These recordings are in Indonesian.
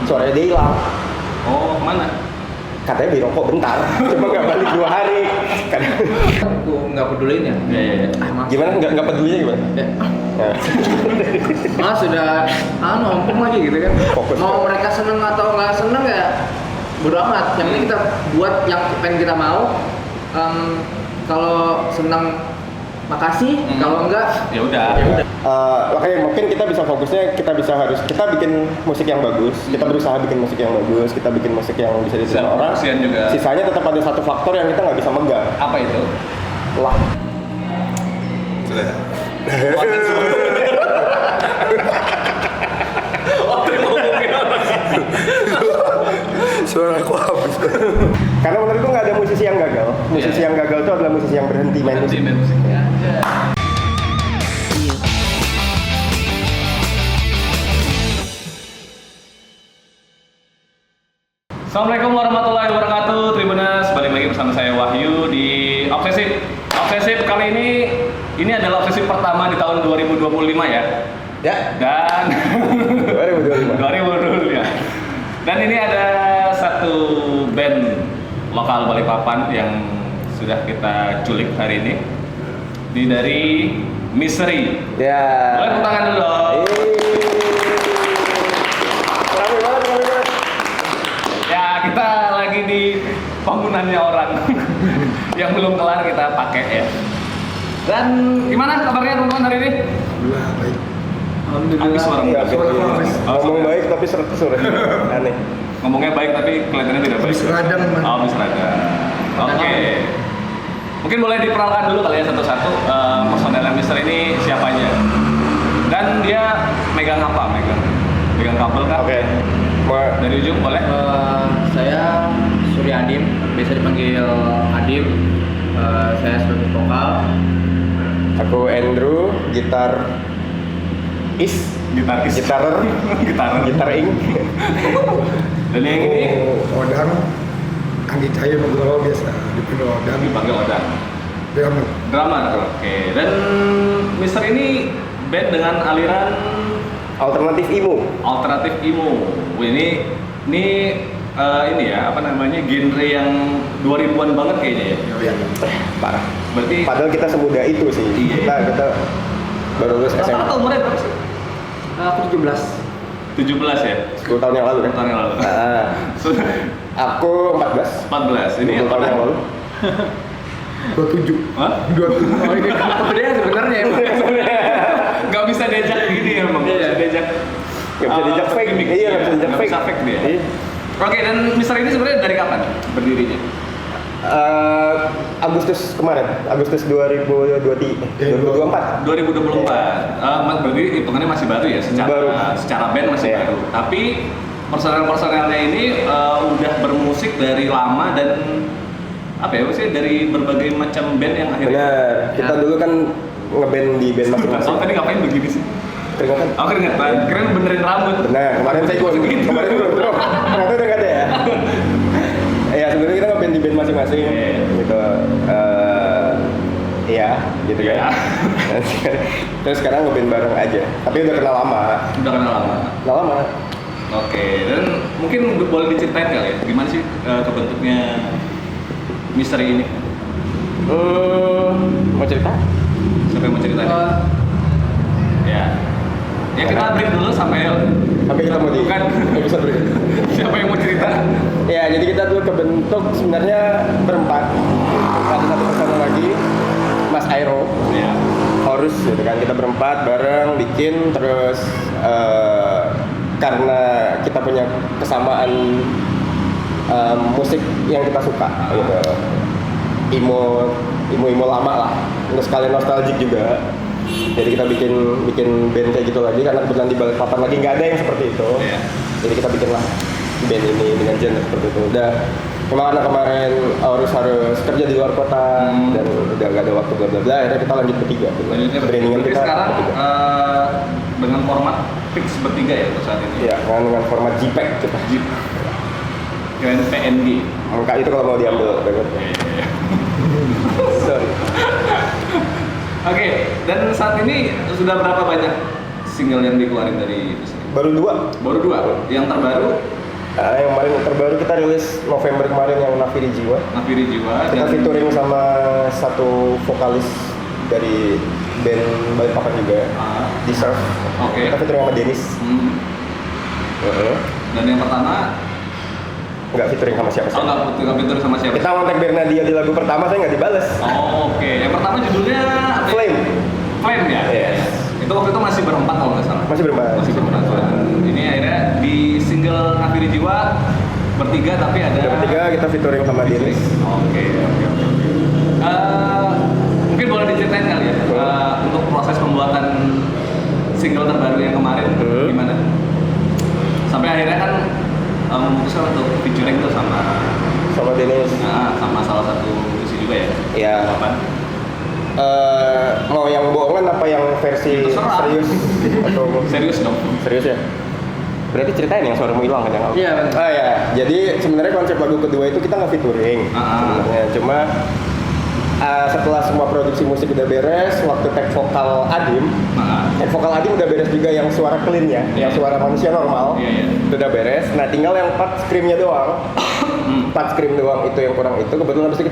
suaranya dia hilang. Oh, kemana? Katanya beli rokok bentar, cuma nggak balik 2 hari. Aku nggak pedulin ya. Iya. Gimana? Nggak pedulinya gimana? Nah, sudah ompong lagi gitu kan. Fokus. Mau mereka seneng atau nggak seneng ya bodo amat. Yang penting kita buat yang pengen kita mau. Kalau senang makasih, kalau enggak Ya udah. Makanya mungkin kita bisa fokusnya kita bikin musik yang bagus, kita berusaha bikin musik yang bagus, kita bikin musik yang bisa diterima orang. Juga. Sisanya tetap ada satu faktor yang kita nggak bisa megang. Apa itu? Lah. Sudah. Suara aku habis. Karena menurutku nggak ada musisi yang gagal. Musisi yang gagal itu adalah musisi yang berhenti main musik. Assalamualaikum warahmatullahi wabarakatuh, Tribuners. Balik lagi bersama saya Wahyu di Obsesif. Obsesif kali ini adalah obsesif pertama di tahun 2025 ya. Ya. Dan 2025. 2025. Dan ini ada satu band lokal Balikpapan yang sudah kita culik hari ini. Ini dari Misery. Ya. Boleh tepuk tangan dulu dong. Rame banget. Ya, kita lagi di bangunannya orang yang belum kelar kita pakai ya. Dan gimana kabarnya teman-teman hari ini? Alhamdulillah baik. Habis suara Ngomong baik tapi seret-seret. Aneh. Ngomongnya baik tapi kelihatannya tidak baik. Habis radang, Man. Oh, habis radang. Oke. Mungkin boleh diperkenalkan dulu kali ya satu-satu personel Mister ini siapa aja. Dan dia megang apa? Megang kabel kah? Oke. Dari ujung boleh? saya Surya Adim, biasa dipanggil Adim. Saya sebagai vokal. Aku Andrew, gitaris, gitarer, gitaring. Dan yang ini Odang, Anggi Cahaya Nugroho biasa dipanggil Odang. dipanggil Oda. Drummer. Oke. Dan Mister ini band dengan aliran Alternatif emo. alternatif emo. Wah, ini ya, apa namanya, genre yang 2000-an banget kayaknya ya. Iya. Parah. Berarti Padahal kita semuda itu sih. Iya. Kita baru lulus SMA. rata-rata umurnya berapa sih? Aku 17. 17 ya? 10 tahun yang lalu kan? 10 tahun yang lalu. Sudah Aku 14. 14. Ini 10 tahun yang lalu. 27. Hah? 27. Oh ini kemudian sebenarnya emang. Gak bisa diajak gini emang. Gak bisa diajak. Gak bisa diajak fake. gimmick. Iya, gak bisa diajak Nggak fake. bisa fake dia. Iya. Oke, dan Mister ini sebenarnya dari kapan berdirinya? Agustus kemarin, Agustus 2024. 2024. Berarti hitungannya masih baru ya, secara band masih Iya. baru. Tapi personel-personelnya ini udah bermusik dari lama dan apa ya, maksudnya dari berbagai macam band yang akhirnya. Benar, kita dulu kan ngeband di band masing-masing. Oh, tadi ngapain begini sih? Keringetan. Oh, keringetan. Keren benerin rambut. Benar, kemarin saya juga Segitu. kemarin belum. Ternyata udah nggak ada ya. Ya sebenarnya kita ngeband di band masing-masing, gitu. Iya, gitu kan. Iya. Terus sekarang ngeband bareng aja. Tapi udah kenal lama. Udah kenal lama. Kenal lama. Oke, dan mungkin boleh diceritain kali ya, gimana sih kebentuknya Misteri ini? Mau cerita? Siapa yang mau ceritain? Ya kita break dulu sampai Kita mau di bukan episode berikutnya. siapa yang mau cerita? Ya, jadi kita dulu kebentuk sebenarnya berempat. Ada satu personel lagi, Mas Airo, Ya. Horus gitu kan. Kita berempat bareng bikin, terus karena kita punya kesamaan musik yang kita suka gitu. Emo lama lah. Terus sekalian nostalgic juga. Jadi kita bikin band kayak gitu lagi karena kebetulan di Balikpapan lagi nggak ada yang seperti itu. Iya. Jadi kita bikinlah band ini dengan genre seperti itu. Udah memang karena kemarin harus kerja di luar kota dan udah nggak ada waktu bla bla bla. Akhirnya kita lanjut bertiga. Lanjutnya Brandingan berarti kita sekarang bertiga. dengan format fix bertiga ya untuk saat ini. Iya, dengan format JPEG kita. Jeep. Keren PNG. Angka itu kalau mau diambil. Sorry. Oke, dan saat ini sudah berapa banyak single yang dikeluarin dari Mister? baru 2. Baru 2. Yang terbaru Yang kemarin terbaru kita rilis November kemarin yang Nafiri Jiwa. Nafiri Jiwa. Kita dan- featuring sama satu vokalis dari band Balikpapan juga, Ah, Deserve. Oke. Kita featuring sama Dennis. hmm. Dan yang pertama Nggak featuring sama siapa sih. nggak fitur sama siapa? Kita kontak Bernadia di lagu pertama, saya nggak dibales. Oh, oke. Yang pertama judulnya apa ya? Flame. Flame ya? Yes. Itu waktu itu masih berempat kalau nggak salah. Masih berempat. Masih berempat. Ini akhirnya di single Nafiri Jiwa bertiga tapi ada Ada bertiga kita featuring sama Dennis. Oke. Mungkin boleh diceritain kali ya untuk proses pembuatan single terbaru yang kemarin gimana? Sampai akhirnya kan memutuskan untuk featuring tuh sama Dennis. sama salah satu musisi juga ya. Iya. Apa? Mau yang bohongan apa yang versi Terserah. serius atau Serius dong. serius ya? Berarti ceritain yang suaramu hilang kan? Iya, benar. Ah ya, jadi sebenarnya konsep lagu kedua itu kita nggak featuring sebenarnya, cuma setelah semua produksi musik udah beres, waktu tag vokal Adim, tag vokal Adim udah beres juga yang suara clean-nya, yang suara manusia normal, Iya. itu udah beres. Nah tinggal yang part scream-nya doang, part scream doang itu yang kurang itu. Kebetulan habis itu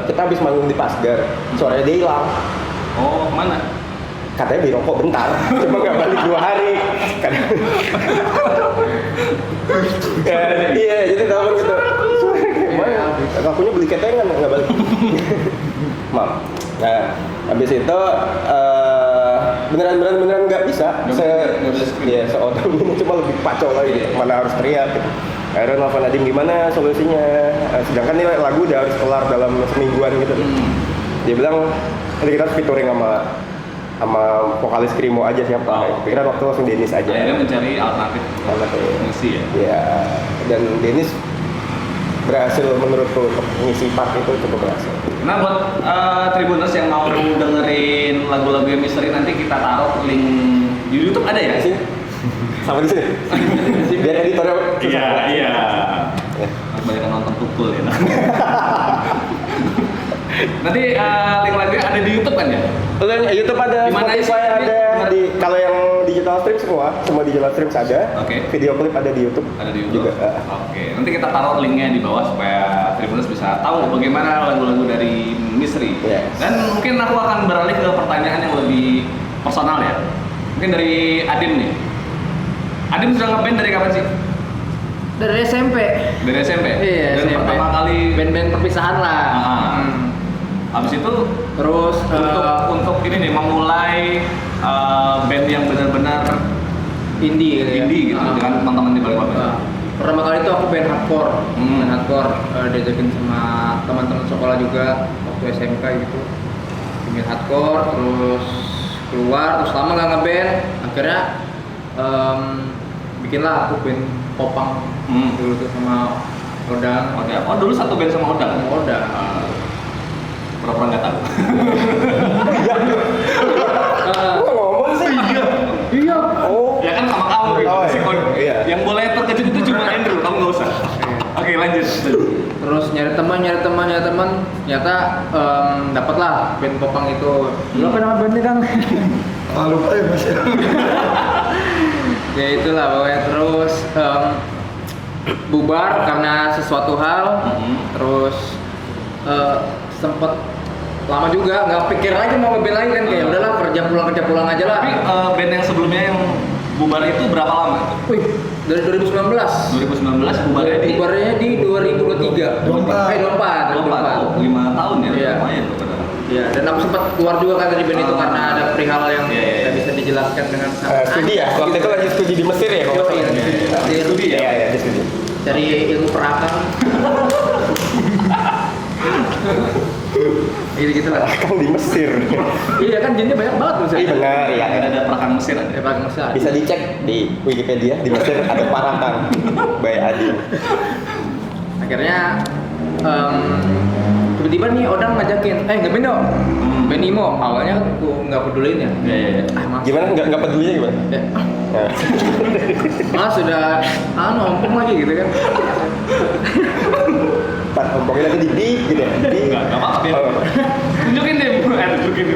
kita habis manggung di Pasgar, suaranya dia hilang. Oh, kemana? Katanya beli rokok bentar, cuma nggak balik 2 hari. Iya, jadi telepon gitu. Akunya beli ketengan nggak balik. Maaf. Nah, habis itu beneran nggak bisa. Nggak bisa scream. Iya, seodong ini cuma lebih pacol lagi. Mana harus teriak. Gitu. Akhirnya nelfon Nadim gimana solusinya. Sedangkan ini lagu udah harus kelar dalam semingguan gitu. Dia bilang nanti kita featuring sama vokalis Krimo aja siapa. Oh, Pikiran waktu langsung Dennis aja. Akhirnya mencari alternatif musisi ya. Ya, dan Dennis berhasil menurutku untuk ngisi part itu cukup berhasil. Nah buat Tribuners yang mau dengerin lagu-lagu Misteri nanti kita taruh link di YouTube ada ya? Di sini, sama di sini. Biar editornya susah. Iya. Ya. Banyak yang nonton pukul ya. Nanti link lagunya ada di YouTube kan ya? Lalu YouTube ada, Di mana Spotify sih? ada, Di kalau yang digital stream semua digital stream ada. Oke. Video klip ada di YouTube. Ada di YouTube. Juga. Oke. Nanti kita taruh linknya di bawah supaya Tribuners bisa tahu bagaimana lagu-lagu dari Misteri. Yes. Dan mungkin aku akan beralih ke pertanyaan yang lebih personal ya. Mungkin dari Adim nih. Adim sudah ngeband dari kapan sih? Dari SMP. Dari SMP. Iya, Dan SMP. pertama kali Band-band perpisahan lah. Habis itu Terus untuk ini nih memulai band yang benar-benar indie gitu ya. indie gitu dengan teman-teman di Balikpapan. Pertama kali itu aku band hardcore. Band hardcore diajakin sama teman-teman sekolah juga waktu SMK gitu. Band hardcore terus keluar terus lama nggak ngeband akhirnya bikinlah aku band popang dulu tuh sama Odang. Oke. Oh dulu satu band sama Odang. Sama Odang. Pura-pura nggak tahu. Gua ngomong sih. Iya. Oh. Ya kan sama kamu gitu. Oh, Si iya. Kon- Iya. Yang boleh terkejut itu cuma Andrew, kamu nggak usah. Oke lanjut. Terus nyari teman, ternyata dapatlah band popang itu. Dulu apa nama bandnya Kang? Lupa ya mas ya. Ya itulah pokoknya terus bubar karena sesuatu hal. Terus sempet lama juga nggak pikir lagi mau ngeband lagi kan kayak udahlah kerja pulang aja lah. Tapi band yang sebelumnya yang bubar itu berapa lama itu? Wih, dari 2019. 2019 bubarnya di Bubarnya di 2023. 24. 2024. 5 tahun ya, Iya. lumayan tuh padahal. Iya, dan aku sempat keluar juga kan dari band itu karena ada perihal yang Iya, iya. tidak bisa dijelaskan dengan Studi ya? Waktu itu lagi studi di Mesir ya? kalau nggak Iya, salah? iya. Studi ya? Iya, di studi. Cari ilmu perakan. Gitu lah. Kang di Mesir. Iya kan jenisnya banyak banget tuh. Iya benar, iya. Ada perakan Mesir ada. Perakan Mesir. Bisa dicek di Wikipedia di Mesir ada Parakan by Adi. Akhirnya tiba-tiba nih Odang ngajakin, ngeband dong. Band Imo. Awalnya kan aku nggak pedulin ya. Iya. Mas. Gimana nggak pedulinya gimana? Ya, Nah. Mas sudah ompong lagi gitu kan. Pak ompongnya lagi di beat gitu ya? Enggak apa-apa biar. Oh. Tunjukin deh, tunjukin.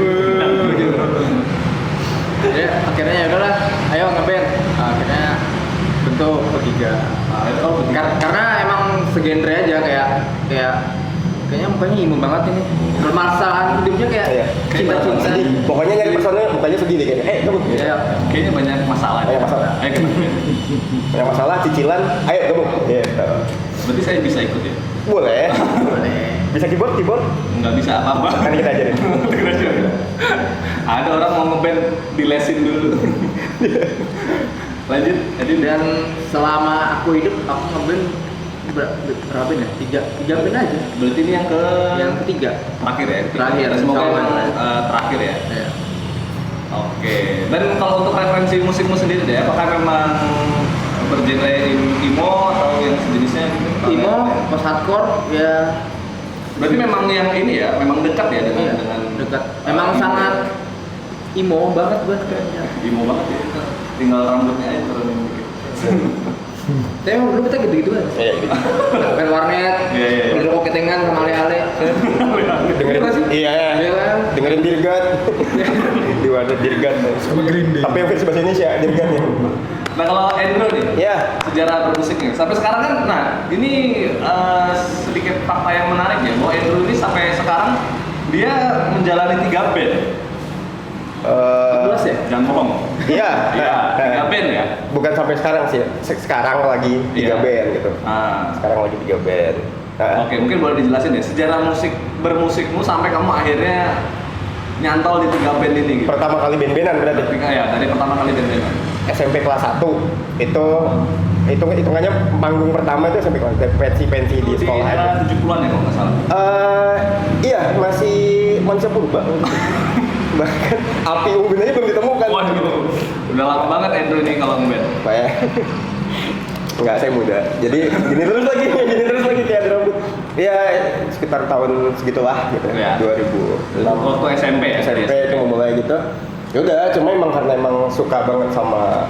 Ya akhirnya ya udahlah, ayo ngeband. Akhirnya bentuk bertiga. Karena emang segenre aja kayaknya mukanya imut banget ini. Permasalahan hidupnya kayak Iya. cinta-cinta. Sedih. Pokoknya nyari personnya mukanya sedih deh kayaknya. Kamu. Iya. Kayaknya banyak masalah. Banyak masalah. Ayo kita main. Banyak masalah, cicilan. Ayo kamu. Gitu. Berarti saya bisa ikut ya? Boleh. Boleh. Bisa keyboard? Nggak bisa apa-apa. Kan kita ajarin. Ada orang mau ngeband dilesin dulu. Lanjut, jadi Dan selama aku hidup aku ngeband berapa band ya? Tiga band aja. berarti ini yang Ketiga. terakhir ya? Terakhir, Semoga insya Allah. memang terakhir ya. Ya. Oke. Dan kalau untuk referensi musikmu sendiri deh, apakah memang bergenre emo atau yang sejenisnya? Gitu? Emo, post hardcore ya. Berarti memang yang ini ya, memang dekat ya dengan Iya, dengan dekat. Emang sangat emo banget buat kayaknya. emo banget ya. Tinggal rambutnya aja turunin dikit. Tapi emang dulu kita gitu-gitu kan. Iya, gitu. Main warnet, Iya, iya. duduk koketengan sama ale-ale. Dengerin Iya sih? iya, Iya kan? dengerin Dirgat. Di wadah Dirgat. Sama Green Day. Tapi yang versi bahasa Indonesia Dirgatnya. Nah kalau Andrew nih, Ya. sejarah bermusiknya sampai sekarang kan, nah ini sedikit fakta yang menarik ya bahwa Andrew ini sampai sekarang dia menjalani 3 band. 14 ya? Jangan bohong. Iya. Iya, 3 band ya. Bukan sampai sekarang sih. Sekarang lagi 3 Iya. band gitu. Ah. Sekarang lagi 3 band. Nah, Oke, mungkin boleh dijelasin ya sejarah bermusikmu sampai kamu akhirnya nyantol di 3 band ini gitu. pertama kali band-bandan berarti. Ketika ya dari pertama kali band-bandan. SMP kelas 1 itu hitungannya panggung pertama itu SMP kelas pensi di Itu sekolah era aja. 70-an ya kalau nggak salah. Iya masih manusia purba. Bahkan api unggun aja belum ditemukan. Wah gitu. Udah lama banget Andrew ini kalau ngeband. Pak ya. Enggak, saya muda. Jadi gini terus lagi kayak ada rambut. Ya sekitar tahun segitulah gitu. Ya. 2006. Waktu SMP ya. SMP itu memulai gitu. Ya udah, cuma emang karena emang suka banget sama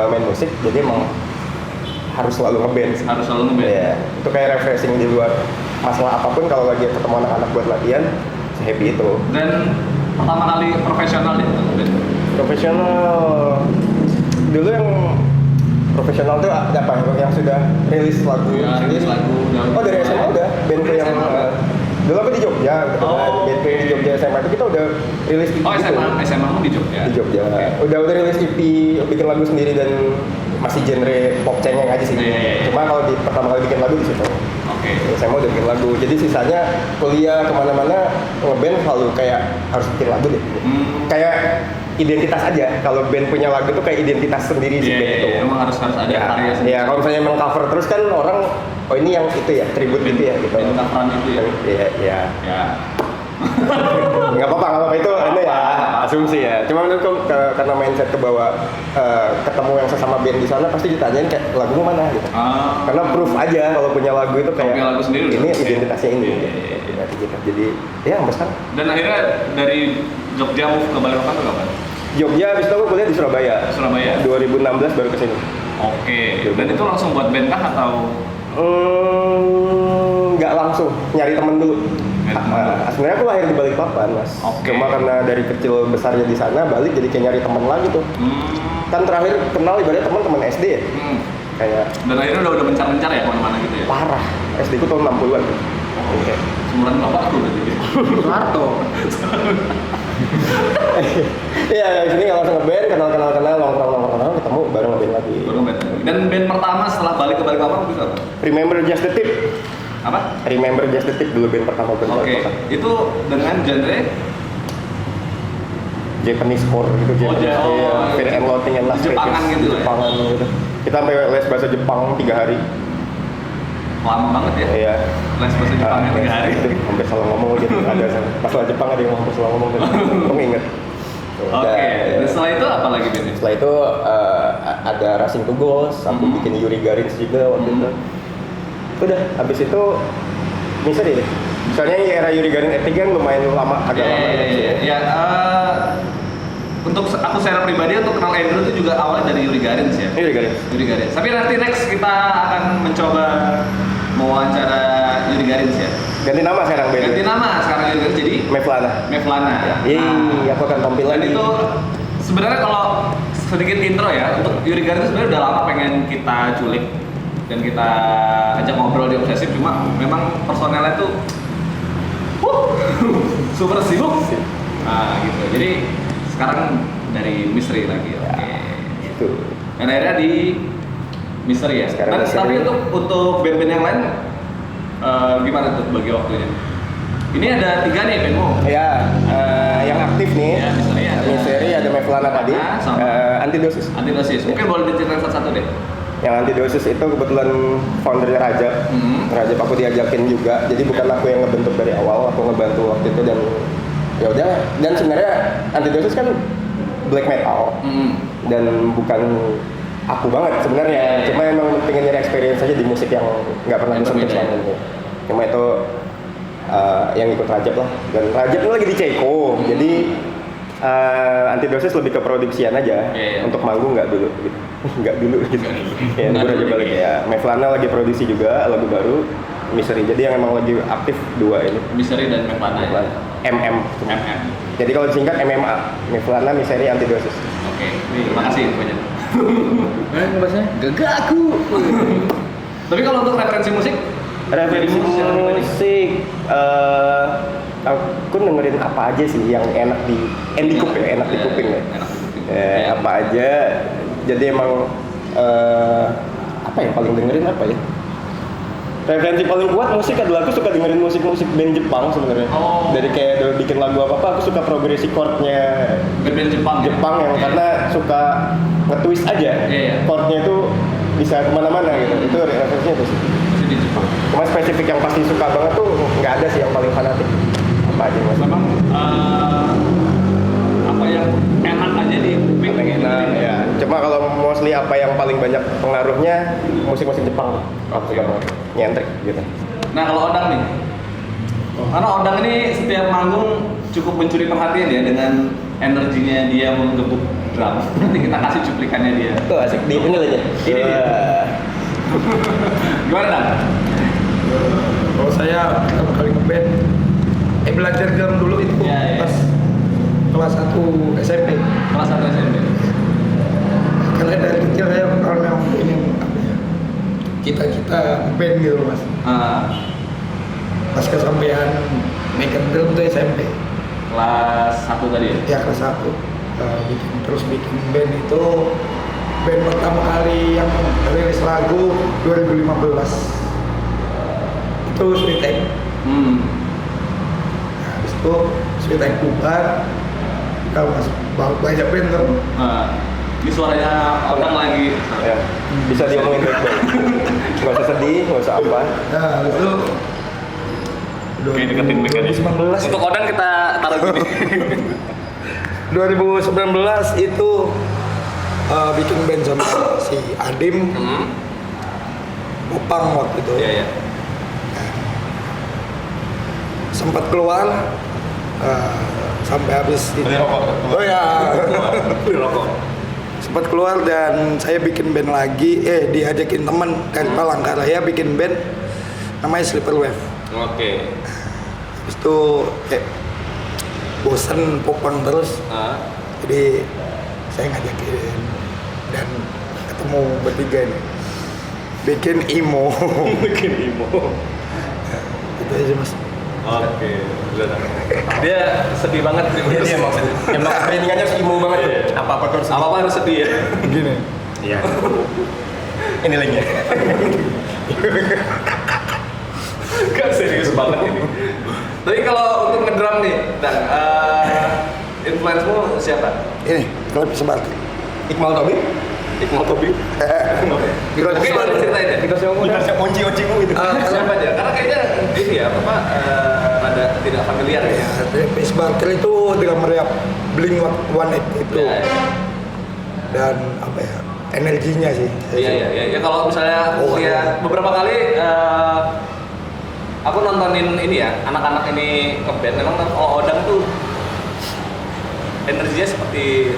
main musik, jadi emang harus selalu ngeband sih. Harus selalu ngeband. Iya, itu kayak refreshing di luar masalah apapun. Kalau lagi ketemu anak-anak buat latihan, happy itu. Dan pertama kali profesional deh ngeband. Profesional dulu yang profesional tuh ada apa? Yang sudah rilis lagu. Ya, rilis lagu. Oh dari SMA udah bandku Dari yang SMA udah? dulu aku di Jogja, gitu kan. Oh, Bandku oke. di Jogja SMA itu kita udah rilis EP Oh gitu. SMA mu di Jogja. Di Jogja. Udah rilis EP, bikin lagu sendiri dan masih genre pop cengeng aja sih. Iya, iya, iya. Cuma kalau di pertama kali bikin lagu di situ. Oke. Saya mau udah bikin lagu. Jadi sisanya kuliah kemana-mana ngeband selalu kayak harus bikin lagu deh. Kayak identitas aja. Kalau band punya lagu tuh kayak identitas sendiri sih Iya, band iya, itu. iya. Emang harus ada karya sendiri. Ya kalau misalnya emang cover terus kan orang oh ini yang itu ya tribute gitu ya gitu. Band coveran itu ya. Iya, iya. Ya. Nggak apa-apa kalau itu ini ya asumsi ya. Cuma menurutku karena mindset ke bawah ketemu yang sesama band di sana pasti ditanyain kayak lagumu mana gitu. Ah. Karena proof aja kalau punya lagu itu kayak Punya lagu sendiri ini udah. identitasnya ini. Iya, gitu. iya, iya. Gitu. Jadi ya sampai sekarang. Dan akhirnya dari Jogja move ke Balikpapan tuh kapan? Jogja habis itu aku kuliah di Surabaya. Surabaya. 2016 baru kesini. Oke. Dan itu langsung buat band kah atau? Nggak langsung nyari temen dulu. Nyari temen dulu. Sebenarnya aku lahir di Balikpapan mas. Oke. Cuma karena dari kecil besarnya di sana balik jadi kayak nyari temen lagi tuh. Kan terakhir kenal ibaratnya teman-teman SD ya. Kayak Dan akhirnya udah mencar-mencar ya kemana-mana gitu ya? parah. SD ku tahun 60-an tuh. Oke. Semuran bapak tuh berarti. Soeharto. Iya, di sini nggak langsung ngeband, kenal, nongkrong, ketemu, baru ngeband lagi. Baru ngeband lagi. Dan band pertama setelah balik ke Balikpapan itu apa? Remember Just the Tip. Apa? Remember Just the Tip dulu band pertama band Oke. Balikpapan. Itu dengan genre Japanese core gitu, Oh, Japanese, oh, iya, Fear and Loathing and Las Jepangan Vegas. gitu ya? Jepangan gitu. Kita sampai les bahasa Jepang 3 hari. lama banget ya? Iya. Les bahasa Jepangnya 3 hari. Itu sampai salah ngomong gitu. Ada masalah Jepang ada yang ngomong salah ngomong gitu. Aku inget. Oke. Dan setelah itu apa lagi bandnya? Setelah itu ada Racing to Ghost, aku bikin Yuri Garins juga waktu itu. Udah, habis itu bisa deh. Misalnya era Yuri Garin Etik kan lumayan lama, agak lama gitu ya. Untuk aku secara pribadi untuk kenal Andrew itu juga awalnya dari Yuri Garins ya. Yuri Garin. Yuri Garins. Tapi nanti next kita akan mencoba mewawancara Yuri Garins ya. Ganti nama sekarang Ganti band. nama sekarang Yuri Garins jadi Mevlana. Mevlana. Iya, aku akan tampil Dan lagi. itu Sebenarnya kalau sedikit intro ya, untuk Yuri Garin itu sebenarnya udah lama pengen kita culik dan kita ajak ngobrol di Obsesif, cuma memang personelnya tuh super sibuk. Nah gitu. Jadi sekarang dari Misteri lagi. Oke. Gitu. Dan akhirnya di Misteri ya. Sekarang Dan, Misteri. tapi untuk band-band yang lain gimana tuh bagi waktunya? Ini ada 3 nih bandmu. Ya, yang aktif nih. Ya, Misteri ada Mevlana tadi, sama Antidosis. Antidosis. Mungkin boleh diceritain satu-satu deh. Yang Antidosis itu kebetulan foundernya Raja. Raja aku diajakin juga. Jadi bukan aku yang ngebentuk dari awal, aku ngebantu waktu itu dan ya udah. Dan sebenarnya Antidosis kan black metal dan bukan aku banget sebenarnya. Cuma emang pengen nyari experience aja di musik yang nggak pernah Yang disentuh berbeda, ya. selama ini. Cuma itu yang ikut Rajab lah. Dan Rajab itu lagi di Ceko. Jadi Antidosis lebih ke produksian aja. Iya. Untuk manggung nggak dulu gitu. Nggak dulu gitu. Ya, Nggak gue Raja dulu balik gitu. ya. Mevlana lagi produksi juga lagu baru Misteri. Jadi yang emang lagi aktif 2 ini. Misteri dan Mevlana. Mevlana. MM. MM. Jadi kalau disingkat MMA. Mevlana Misteri Antidosis. Oke. Terima kasih banyak. Mana bahasanya? Gagaku. Tapi kalau untuk referensi musik, Referensi musik, aku dengerin apa aja sih yang enak di enak di kuping ya. Enak di kuping. Apa aja. Jadi emang apa yang paling dengerin apa ya? Referensi paling kuat musik adalah aku suka dengerin musik-musik band Jepang sebenarnya. Oh. Dari kayak bikin lagu apa aku suka progresi chordnya band Jepang. Jepang yang Iya. karena suka nge-twist aja. Iya. Chordnya itu bisa kemana-mana gitu. Itu referensinya itu sih. Masih di Jepang. Cuma spesifik yang pasti suka banget tuh nggak ada sih yang paling fanatik. Apa aja mas? Memang apa yang enak aja di kuping. Apa yang enak ya. Cuma kalau mostly apa yang paling banyak pengaruhnya musik-musik Jepang. Aku suka banget. Nyentrik gitu. Nah kalau Odang nih, karena Odang ini setiap manggung cukup mencuri perhatian ya dengan energinya dia menggebuk drum. Nanti kita kasih cuplikannya dia. Tuh asik di ini aja. Ini dia. Gimana Dan? Kalau saya pertama kali ngeband, belajar drum dulu itu Ya, ya. pas kelas 1 SMP. Kelas 1 SMP. Karena dari kecil saya memang ingin apa ya, cita-cita band gitu mas. Pas kesampaian megang drum tuh SMP. Kelas 1 tadi ya? Ya kelas 1 bikin band itu band pertama kali yang rilis lagu 2015 itu Sweet Egg. Nah, habis itu Sweet Egg bubar, kalau masuk banyak band tuh. Ini suaranya Odang lagi. Ya. Bisa diomongin baik-baik. Nggak usah sedih, nggak usah apa. Nah habis itu Oke, deketin mic-nya. 2019 Untuk Odang kita taruh gini. 2019 itu bikin band sama si Adim, Popang waktu itu. Iya, iya. Sempat keluar sampai habis itu. Beli rokok. Oh ya. Beli rokok. Sempat keluar dan saya bikin band lagi, diajakin teman dari Palangkaraya bikin band namanya Sleeper Wave. Oke. Habis itu bosen Popang terus, jadi saya ngajakin dan ketemu bertiga ini bikin emo. Bikin emo. Gitu aja mas. Oke. Dia sedih banget sih. Dia emang sedih. Emang brandingannya harus emo banget. Apa-apa tuh harus sedih. Apa-apa harus sedih ya. Gini. Iya. Ini linknya. Gak serius banget ini. Tapi kalau untuk ngedrum nih, Dan, influence-mu siapa? Ini klub Sebarti. Iqmal Tobing. Iqmal Tobing. Mungkin boleh ceritain ya. Kita siap onci-oncimu gitu. Siapa aja? Karena kayaknya ini ya, ada tidak familiar ya. Chris Barker itu drummer ya Blink-182 itu. Ya, ya. Dan apa ya, energinya sih. Iya. Ya kalau misalnya Oh, ya beberapa kali aku nontonin ini ya, anak-anak ini ngeband, memang Odang tuh energinya seperti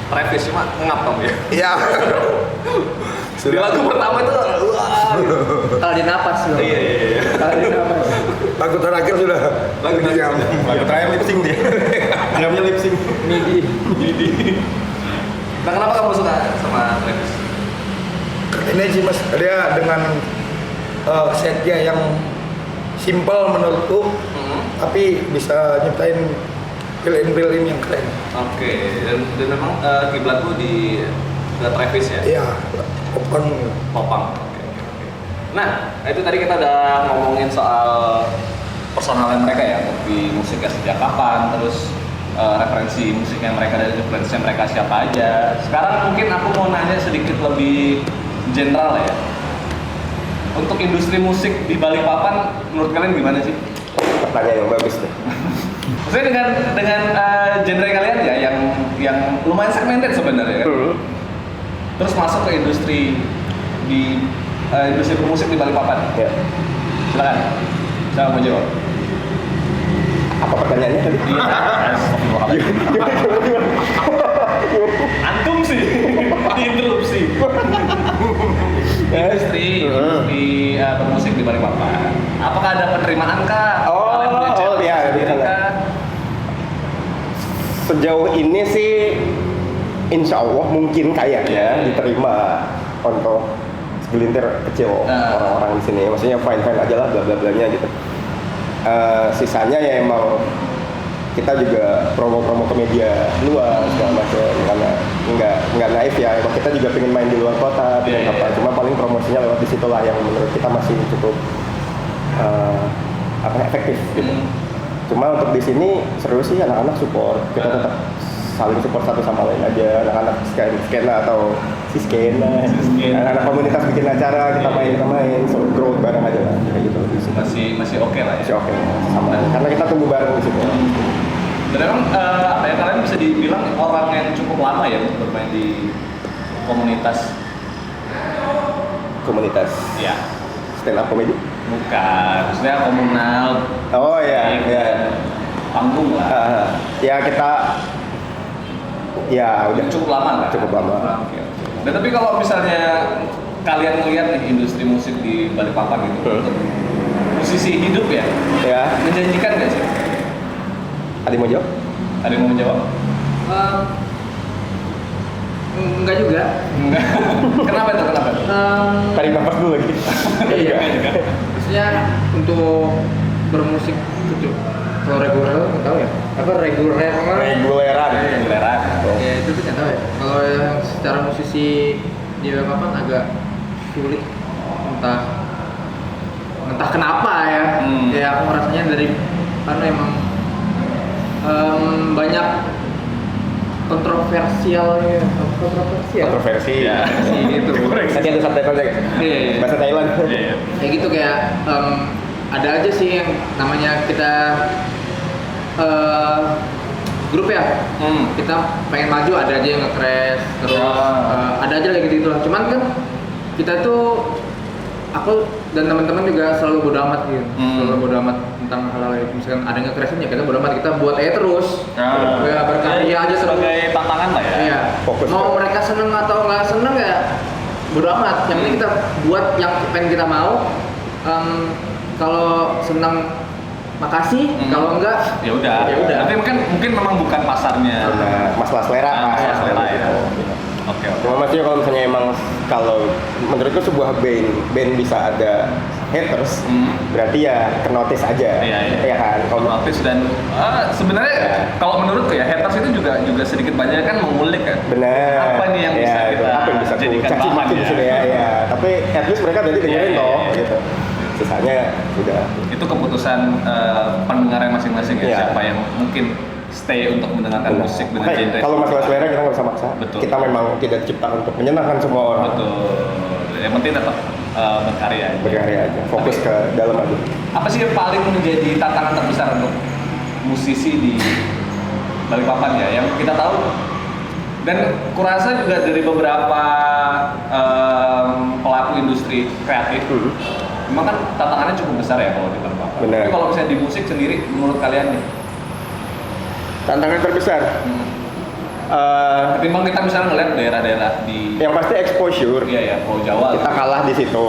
Travis, cuma ngap ya. Iya. Di lagu pertama itu wah. Kalau di napas loh. Iya. Kalau di napas. Lagu terakhir sudah Lagu diam. Lagu terakhir lip sync dia. Drumnya lip sync. Midi. Jadi Nah, kenapa kamu suka sama Travis? Ini sih mas, dia dengan setnya yang simple menurutku, tapi bisa nyiptain feel-in yang keren. Oke, dan memang kiblatku di Travis ya? Iya, open. Popang. Oke. Nah, itu tadi kita udah ngomongin soal personalan mereka ya, di musiknya sejak kapan, terus referensi musiknya mereka dan influence mereka siapa aja. Sekarang mungkin aku mau nanya sedikit lebih general ya. Untuk industri musik di Balikpapan, menurut kalian gimana sih? Pertanyaan yang bagus tuh. Maksudnya dengan genre kalian ya, yang lumayan segmented sebenarnya kan. Terus masuk ke industri musik di Balikpapan. Ya. Silakan. Siapa mau jawab? Apa pertanyaannya tadi? Antum sih diinterupsi. Industri bermusik di Balikpapan. Apakah ada penerimaan kah? Kalian punya channel iya, sendiri iya. kah? Sejauh ini sih insya Allah mungkin kayak ya diterima untuk segelintir kecil orang-orang di sini. Maksudnya fine aja lah, bla bla blanya gitu. Sisanya ya emang kita juga promo ke media luar segala macam, karena nggak naif ya, emang kita juga pengen main di luar kota, pengen apa, cuma paling promosinya lewat di situlah yang menurut kita masih cukup efektif gitu. Cuma untuk di sini seru sih, anak-anak support, kita tetap saling support satu sama lain aja, anak-anak skena atau anak-anak komunitas bikin acara, kita main, so growth bareng aja lah, kayak gitu. Masih oke lah ya. Masih oke, sama. Karena kita tunggu bareng di situ. Dan memang kalian bisa dibilang orang yang cukup lama ya untuk bermain di komunitas. Ya. Stand up comedy? Bukan, maksudnya komunal. Oh iya. Panggung lah. Ya kita udah Cukup lama kan? Cukup lama. Oke. Dan tapi kalau misalnya kalian melihat nih industri musik di Balikpapan gitu, untuk musisi hidup ya, menjanjikan nggak sih? Ada yang mau jawab? Ada yang mau menjawab? Enggak juga. Kenapa itu? Tarik nafas dulu lagi. Iya. Maksudnya untuk bermusik itu kalau reguler nggak tahu ya. Apa reguleran? Reguleran. Ya itu tuh nggak tahu ya. Kalau yang secara musisi di Balikpapan agak sulit, entah kenapa ya. Kayak aku rasanya dari karena emang banyak Kontroversi ya. Gitu. Nanti ada subtitle aja. Iya. Bahasa Thailand. Kayak gitu, kayak ada aja sih yang namanya kita grup ya. Kita pengen maju, ada aja yang nge-crash, terus ada aja kayak gitu lah. Cuman kan kita tuh, aku dan teman-teman juga selalu bodo amat gitu. Selalu bodo amat tentang hal-hal itu. Misalkan ada yang nge-crashin ya kita bodo amat, kita buat aja terus. Ya berkarya aja sebagai tantangan lah ya. Iya. Fokus Mau mereka seneng atau nggak seneng ya bodo amat. Yang penting kita buat yang pengen kita mau. Kalau seneng makasih, kalau enggak ya udah. Tapi mungkin memang bukan pasarnya. Masalah selera. Masalah selera ya. Oke. Cuma maksudnya kalau misalnya emang kalau menurutku sebuah band bisa ada haters, berarti ya kenotis aja. Iya kan? Kalau notice dan sebenarnya kalau menurutku ya haters itu juga sedikit banyak kan mengulik kan. Benar. Apa nih yang bisa kita jadikan bahan ya. Tapi at least mereka berarti dengerin toh gitu. Sisanya udah. Itu keputusan pendengarnya masing-masing ya. Siapa yang mungkin stay untuk mendengarkan musik dengan genre. Kalau masalah selera kita nggak bisa maksa. Betul. Kita memang tidak diciptakan untuk menyenangkan semua orang. Betul. Yang penting tetap berkarya aja. Fokus ke dalam aja. Apa sih yang paling menjadi tantangan terbesar untuk musisi di Balikpapan ya? Yang kita tahu dan kurasa juga dari beberapa pelaku industri kreatif, memang kan tantangannya cukup besar ya kalau di Balikpapan. Benar. Tapi kalau misalnya di musik sendiri, menurut kalian nih? Tantangan terbesar. Ketimbang kita misalnya ngeliat daerah-daerah di Yang pasti exposure. Iya, Pulau Jawa. Kita kalah di situ.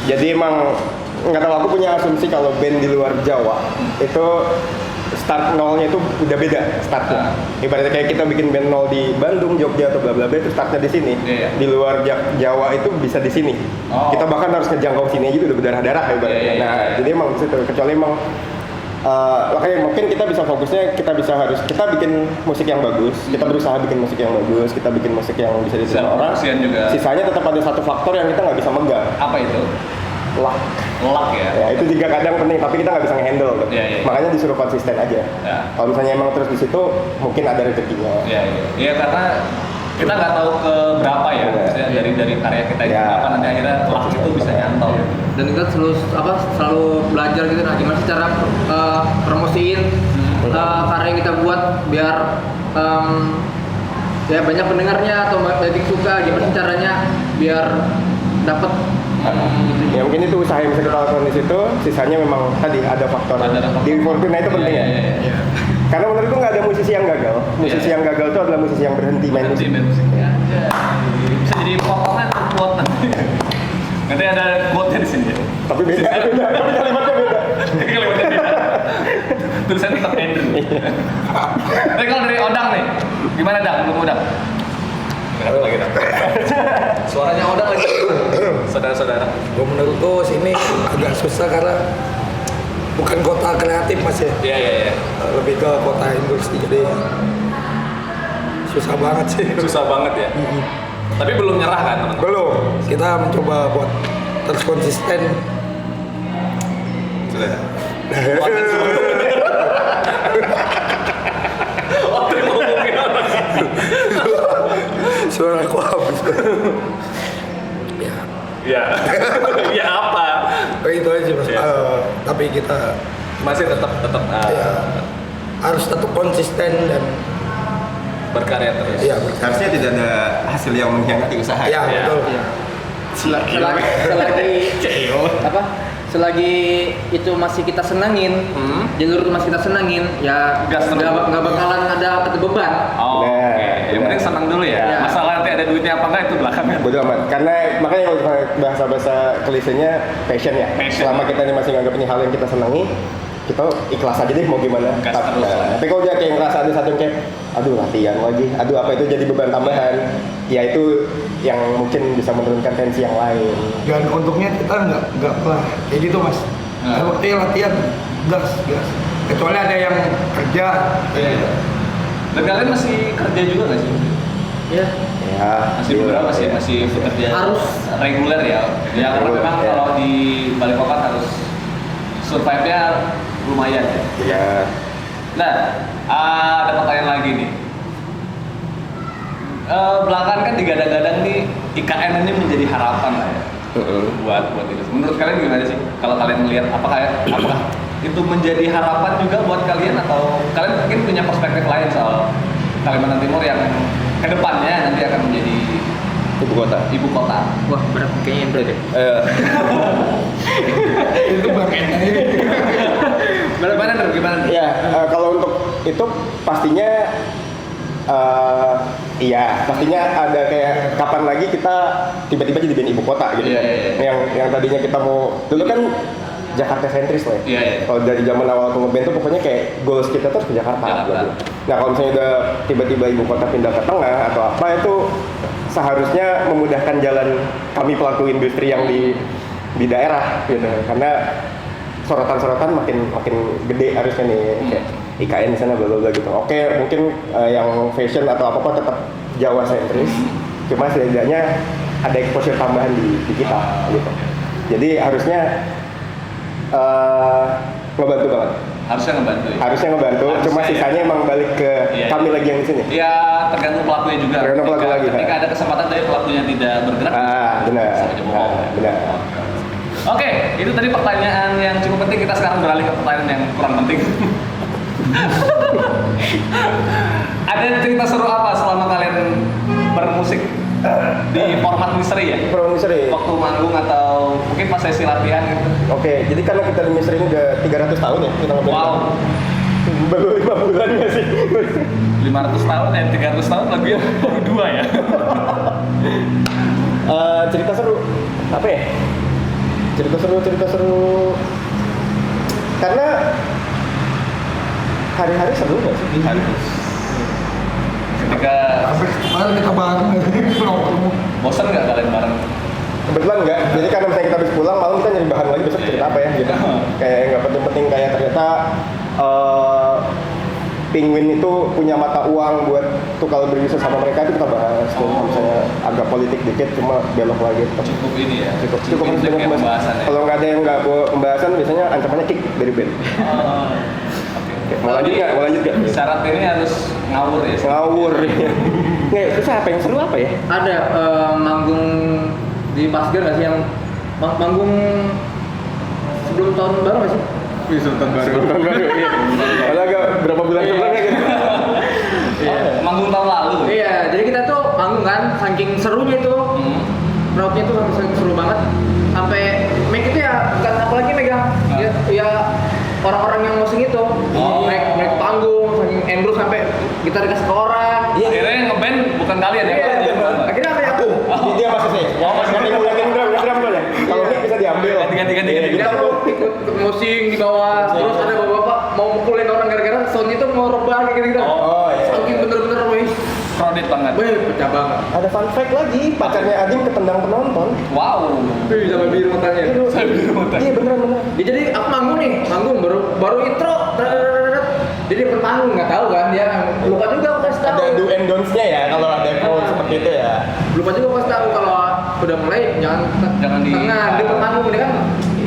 Jadi emang nggak tahu, aku punya asumsi kalau band di luar Jawa itu start nolnya itu udah beda startnya. Ibaratnya kayak kita bikin band nol di Bandung, Jogja atau bla bla bla itu startnya di sini. Iya. Di luar Jawa itu bisa di sini. Oh. Kita bahkan harus ngejangkau sini aja udah berdarah-darah ibaratnya. Iya. Nah, jadi emang situ kecuali emang makanya mungkin kita bisa fokusnya kita bikin musik yang bagus, kita berusaha bikin musik yang bagus, kita bikin musik yang bisa diterima orang. Kasihan juga. Sisanya tetap ada satu faktor yang kita nggak bisa megang, Apa itu? luck. Luck ya. Ya, itu juga kadang penting, tapi kita nggak bisa nge-handle. Kan? Iya, iya. Makanya disuruh konsisten aja. Ya. Kalau misalnya emang terus di situ, mungkin ada rezekinya. Iya, iya. Iya, karena kita nggak tahu ke berapa ya, maksudnya dari karya kita itu Ya. apa nanti akhirnya luck itu bisa nyantol. Dan kita selalu belajar gitu, nah gimana sih cara promosiin karya yang kita buat biar ya banyak pendengarnya atau banyak yang suka, gimana sih caranya biar dapat Ya mungkin itu usaha yang bisa kita lakukan di situ. Sisanya memang tadi ada faktor Ada faktor. di Fortuna itu penting Iya, ya. iya, iya. Karena menurutku nggak ada musisi yang gagal. Musisi Iya. yang gagal itu adalah musisi yang berhenti main musik. Berhenti main musik. Ya. Bisa jadi potongan atau quote nanti. Nanti ada quote-nya di sini. Tapi beda, tapi kalimatnya beda. Kalimatnya beda. Tulisannya tetap Andrew. Tapi kalau dari Odang nih, gimana Dang? Belum Odang? Lagi Dang. Suaranya Odang lagi. Saudara-saudara. Menurutku sini agak susah karena bukan kota kreatif Mas ya. Iya, iya, iya. Lebih ke kota industri, jadi susah banget sih. Susah banget ya. Tapi belum nyerah kan teman-teman? Belum, kita mencoba buat terus konsisten. Sudah. Oh, terima ngomongin apa sih? Suara aku habis. Ya, Ya. Ya apa? itu aja Mas. Ya. Tapi kita Masih tetap ya, harus tetap konsisten dan berkarya terus. ya, Harusnya tidak ada hasil yang mengkhianati usaha. ya, Ya. betul. ya. Selagi itu masih kita senangin, jalur itu masih kita senangin, ya Gas terus. nggak bakalan ada beban. Oh, Bener, oke. Yang penting senang dulu ya. Ya. Masalah nanti ada duitnya apa enggak itu belakangan. Bodo amat. Karena makanya kalau bahasa klisenya passion ya. Passion. Selama kita ini masih nganggap ini hal yang kita senangi, kita ikhlas aja deh mau gimana. Gas terus lah. Tapi kalau dia kayak ngerasa ada satu yang kayak, aduh latihan lagi, aduh apa itu jadi beban tambahan, ya itu yang mungkin bisa menurunkan tensi yang lain. Dan untungnya kita nggak pernah kayak gitu Mas. Nah. Waktu latihan gas. Kecuali ada yang kerja. Iya. Dan kalian masih kerja juga nggak sih? Ya, Ya, Masih beberapa sih, masih bekerja Harus. reguler ya. Ya karena memang Ya. kalau di Balikpapan harus survive-nya lumayan ya. Ya, Nah, ada pertanyaan lagi nih. Belakangan kan digadang-gadang nih IKN ini menjadi harapan lah ya buat itu. Menurut kalian gimana sih? Kalau kalian melihat apakah itu menjadi harapan juga buat kalian atau kalian mungkin punya perspektif lain soal Kalimantan Timur yang kedepannya nanti akan menjadi ibu kota. ibu kota? wah berat kayaknya Indra deh. Itu bagiannya. Gimana Ndra? Gimana? Ya, kalau untuk itu pastinya iya, pastinya ada kayak kapan lagi kita tiba-tiba jadi band ibu kota gitu. Iya, iya, iya. Yang tadinya kita mau dulu kan Jakarta sentris lah. Iya, iya. Kalau dari zaman awal aku ngeband tuh pokoknya kayak goals kita tuh ke Jakarta. Jakarta. Gitu. Nah kalau misalnya udah tiba-tiba ibu kota pindah ke tengah atau apa itu seharusnya memudahkan jalan kami pelaku industri yang di daerah gitu. Karena sorotan-sorotan makin gede harusnya nih kayak IKN di sana bla bla bla gitu. Oke, mungkin yang fashion atau apa tetap Jawa sentris. Cuma setidaknya ada exposure tambahan di kita gitu. Jadi harusnya ngebantu banget. Harusnya ngebantu ya? Harusnya ngebantu, cuma Harusnya, sisanya emang balik ke Iya. kami lagi yang di sini. Ya tergantung pelakunya juga. Tergantung pelaku lagi, Ketika kan? ada kesempatan dari pelakunya tidak bergerak, Benar. bisa aja bohong. Benar. Oke, itu tadi pertanyaan yang cukup penting. Kita sekarang beralih ke pertanyaan yang kurang penting. Ada cerita seru apa selama kalian bermusik di format misteri ya? Misteri. Waktu manggung atau mungkin pas sesi latihan gitu? Oke, jadi karena kita di Misteri ini udah 300 tahun ya kita ngobrol. Wow, Baru 5 bulan nggak sih? 500 tahun, 300 tahun lagunya baru 2 ya? Cerita seru apa ya? Cerita seru karena hari-hari seru nggak sih? Harus. Ketika Sampai kemarin kita bareng ketemu. bosan nggak kalian bareng? Kebetulan enggak, jadi karena misalnya kita habis pulang malam kita nyari bahan lagi besok cerita apa ya gitu. Kayak nggak penting-penting, kayak ternyata Penguin itu punya mata uang buat tuh kalau berbisnis sama mereka itu kita bahas. Kalau misalnya agak politik dikit cuma belok lagi. Cukup ini ya. Cukup intip banyak ya pembahasan ya. Kalau nggak ada yang nggak pembahasan biasanya ancamannya kick dari band. Oh, oke. Mau lanjut nggak? Mau lanjut nggak? Syarat ini harus ngawur ya. Ngawur. Nggak, terus apa yang seru apa ya? Ada manggung di Pasgar nggak sih yang manggung sebelum tahun baru nggak sih? Sebelum tahun baru. Sebelum tahun baru, iya. Padahal agak berapa bulan sebelumnya gitu. Iya. Manggung tahun lalu. Iya, jadi kita tuh manggung kan, saking serunya itu, crowdnya tuh saking seru banget, sampai mic itu ya bukan apalagi megang, ya orang-orang yang musik itu, naik ke panggung, saking endorse sampai kita dikasih ke orang. Iya. Akhirnya yang ngeband bukan kalian ya? Iya, kalian yang akhirnya apa ya? Aku, dia maksudnya. Oh, maksudnya. Ganti drum soalnya. Kalau mic bisa diambil. Ganti. Iya, Kita gitu. tuh ikut musik di bawah, terus ada bapak-bapak mau mukulin orang gara-gara soundnya tuh mau rebah kayak gitu. Oh, iya. Saking bener-bener wih, crowded banget. pecah banget. Ada fun fact lagi, pacarnya Adim ketendang penonton. Wow. Wih, sampai biru matanya. Saya biru mata. Iya beneran. Ya, jadi aku manggung baru intro. Jadi depan panggung nggak tahu kan dia lupa juga aku kasih tahu. Ada do and don'ts-nya ya kalau ada quote seperti itu ya. Lupa juga aku kasih tahu kalau udah mulai jangan di tengah di depan panggung dia kan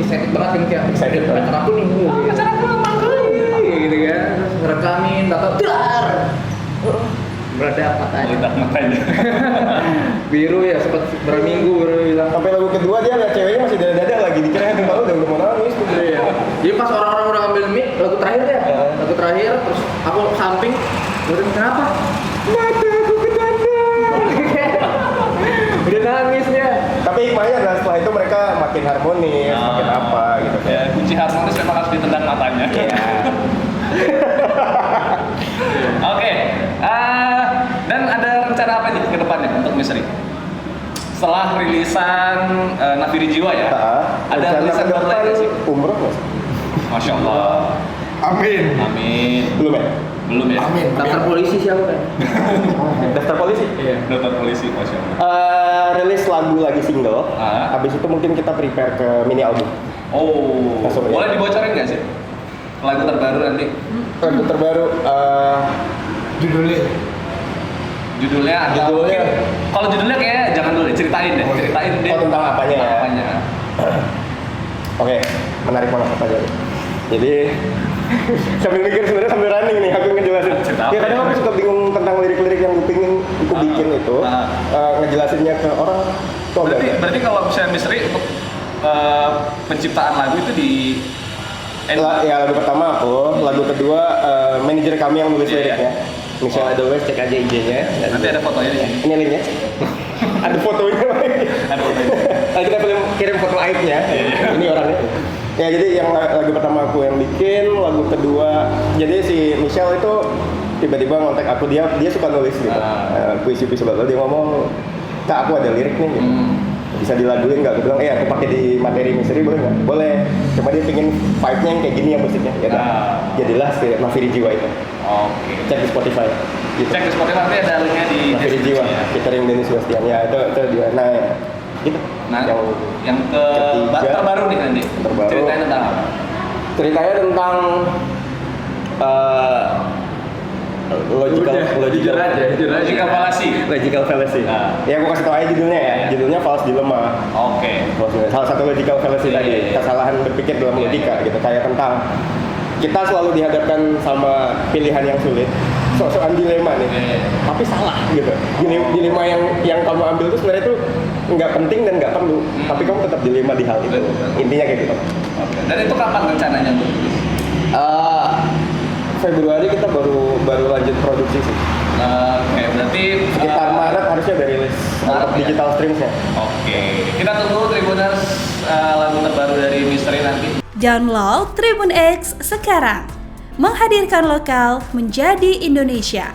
excited banget kan kayak Excited banget. pacar aku nih. Pacar aku manggung gitu kan. Terus ngerekamin tato dar. Meledak matanya. Meledak matanya. Biru ya sempat berapa minggu baru bilang. Sampai lagu kedua dia lihat ceweknya masih dada-dada lagi, dikira yang tahu udah mau nangis tuh. Iya. Jadi pas orang-orang udah ngambil mic, lagu terakhir ya, lagu terakhir, terus aku samping, udah kenapa? Mata aku ketendang. Udah nangis dia. Tapi hikmahnya adalah setelah itu mereka makin harmonis, makin apa gitu. Ya, kunci harmonis memang harus ditendang matanya. Iya. Oke. Dan ada rencana apa nih ke depannya untuk Misteri? Setelah rilisan Nafiri Jiwa ya, ada rilisan baru lagi nggak sih? Umroh nggak sih? Masya Allah. Amin. Amin. Belum ya? Belum ya? Amin. Daftar polisi siapa kan? Daftar polisi? Iya. Daftar polisi, Masya Allah. Rilis lagu lagi single, habis itu mungkin kita prepare ke mini album. Oh, Langsung ya. boleh dibocorin nggak sih? Lagu terbaru nanti? Lagu terbaru, Judulnya Judulnya ada Judulnya. mungkin- kalau judulnya kayak jangan dulu deh, ceritain deh, Oh, iya. ceritain deh. Oh, tentang apanya ya? Apanya? oke, menarik banget apa aja. Jadi sambil mikir sebenarnya sambil running nih aku ngejelasin. Cerita apa Ya kadang ya? aku suka bingung tentang lirik-lirik yang gue pingin aku bikin itu, ngejelasinnya ke orang tuh Berarti kalau misalnya Misteri untuk penciptaan lagu itu di Ya lagu pertama aku, lagu kedua manajer kami yang nulis Iya, liriknya. Michelle Edelweiss, cek aja IG-nya. nanti ada fotonya di sini. Ini linknya. Ada fotonya lagi. Ada fotonya. Nah, kita kirim foto aibnya. Ini orangnya. Ya jadi yang lagu pertama aku yang bikin, lagu kedua. Jadi si Michelle itu tiba-tiba ngontak aku, dia suka nulis gitu. Puisi-puisi lalu dia ngomong, "Kak, aku ada lirik nih." Gitu. Bisa dilaguin nggak? Aku bilang, aku pakai di materi Misteri boleh nggak? Boleh. Cuma dia pingin vibe-nya yang kayak gini ya musiknya. Ya udah. Jadilah si Nafiri Jiwa itu. Oke. Cek di Spotify. Gitu. Cek di Spotify nanti ada linknya di Nafiri deskripsi Jiwa. ya. Featuring Denny Sebastian. Ya itu dia. Nah, gitu. Nah, yang yang ketiga, terbaru nih nanti. terbaru. Ceritanya tentang apa? ceritanya tentang logical Jujur aja. Logical fallacy. logical fallacy. Nah. Ya aku kasih tau aja judulnya ya. Iya. Judulnya false dilemma. Oke. Salah satu logical fallacy Iya, tadi, iya, iya. kesalahan berpikir dalam Iya, logika iya. gitu. Kayak tentang kita selalu dihadapkan sama pilihan yang sulit, soal dilema nih, Iya, iya. tapi salah gitu. Dilema yang kamu ambil itu sebenarnya itu nggak penting dan nggak perlu, tapi kamu tetap dilema di hal itu. Betul. Intinya kayak gitu. Oke. Dan itu kapan rencananya tuh? Februari kita baru lanjut produksi sih. Oke, berarti Sekitar Maret harusnya udah rilis Maret, ya? digital streamsnya. Oke, kita tunggu Tribuners lagu terbaru dari Misteri nanti. Download Tribun X sekarang. Menghadirkan lokal menjadi Indonesia.